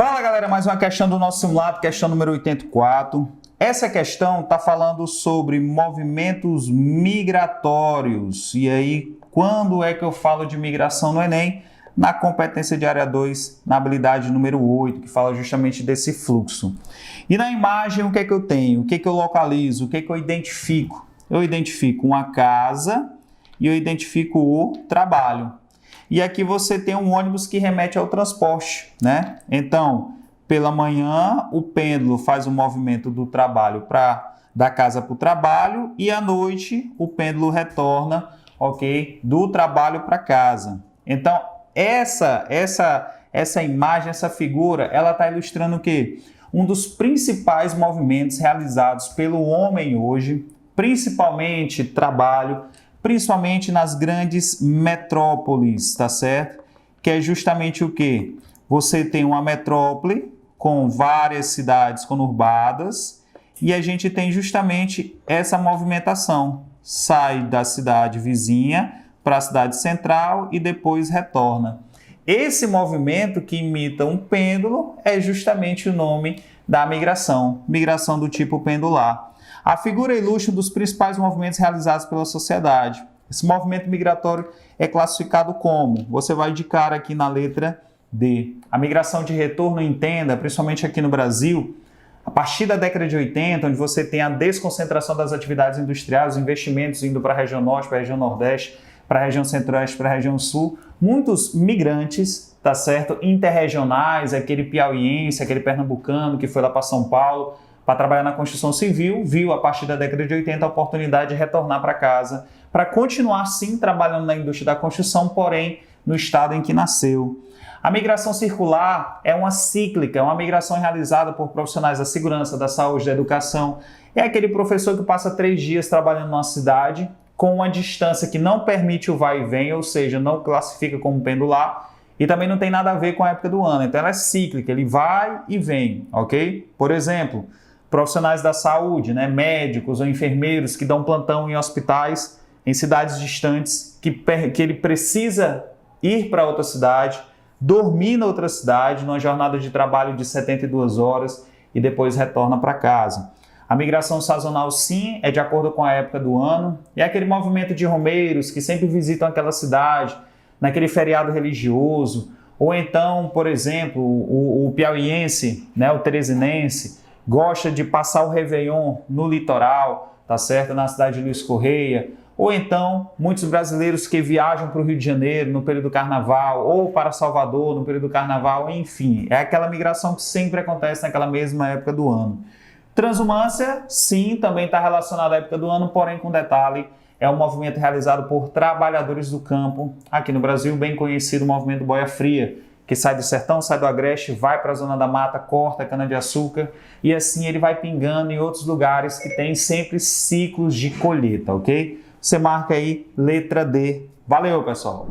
Fala galera, mais uma questão do nosso simulado, questão número 84. Essa questão está falando sobre movimentos migratórios. E aí, quando é que eu falo de migração no Enem? Na competência de área 2, na habilidade número 8, que fala justamente desse fluxo. E na imagem, o que é que eu tenho? O que é que eu localizo? O que é que eu identifico? Eu identifico uma casa e eu identifico o trabalho. E aqui você tem um ônibus que remete ao transporte, né? Então, pela manhã, o pêndulo faz o movimento do trabalho da casa para o trabalho e à noite o pêndulo retorna, ok? Do trabalho para casa. Então, essa imagem, essa figura, ela está ilustrando o quê? Um dos principais movimentos realizados pelo homem hoje, principalmente trabalho, principalmente nas grandes metrópoles, tá certo? Que é justamente o quê? Você tem uma metrópole com várias cidades conurbadas e a gente tem justamente essa movimentação. Sai da cidade vizinha para a cidade central e depois retorna. Esse movimento que imita um pêndulo é justamente o nome da migração, migração do tipo pendular. A figura ilustra um dos principais movimentos realizados pela sociedade. Esse movimento migratório é classificado como? Você vai de cara aqui na letra D. A migração de retorno, entenda, principalmente aqui no Brasil, a partir da década de 80, onde você tem a desconcentração das atividades industriais, os investimentos indo para a região norte, para a região nordeste, para a região centro-oeste, para a região sul, muitos migrantes, tá certo, interregionais, aquele piauiense, aquele pernambucano que foi lá para São Paulo, para trabalhar na construção civil, viu a partir da década de 80 a oportunidade de retornar para casa, para continuar sim trabalhando na indústria da construção, porém no estado em que nasceu. A migração circular é uma cíclica, é uma migração realizada por profissionais da segurança, da saúde, da educação. É aquele professor que passa 3 dias trabalhando numa cidade com uma distância que não permite o vai e vem, ou seja, não classifica como pendular e também não tem nada a ver com a época do ano. Então ela é cíclica, ele vai e vem, ok? Por exemplo, profissionais da saúde, né, médicos ou enfermeiros que dão plantão em hospitais, em cidades distantes, que ele precisa ir para outra cidade, dormir na outra cidade, numa jornada de trabalho de 72 horas e depois retorna para casa. A migração sazonal, sim, é de acordo com a época do ano. É aquele movimento de romeiros que sempre visitam aquela cidade, naquele feriado religioso. Ou então, por exemplo, o piauiense, né, o teresinense, gosta de passar o Réveillon no litoral, tá certo? Na cidade de Luiz Correia. Ou então, muitos brasileiros que viajam para o Rio de Janeiro no período do carnaval, ou para Salvador no período do carnaval, enfim. É aquela migração que sempre acontece naquela mesma época do ano. Transhumância, sim, também está relacionada à época do ano, porém com detalhe, é um movimento realizado por trabalhadores do campo, aqui no Brasil, bem conhecido o movimento Boia Fria, que sai do sertão, sai do agreste, vai para a zona da mata, corta a cana-de-açúcar e assim ele vai pingando em outros lugares que tem sempre ciclos de colheita, ok? Você marca aí letra D. Valeu, pessoal!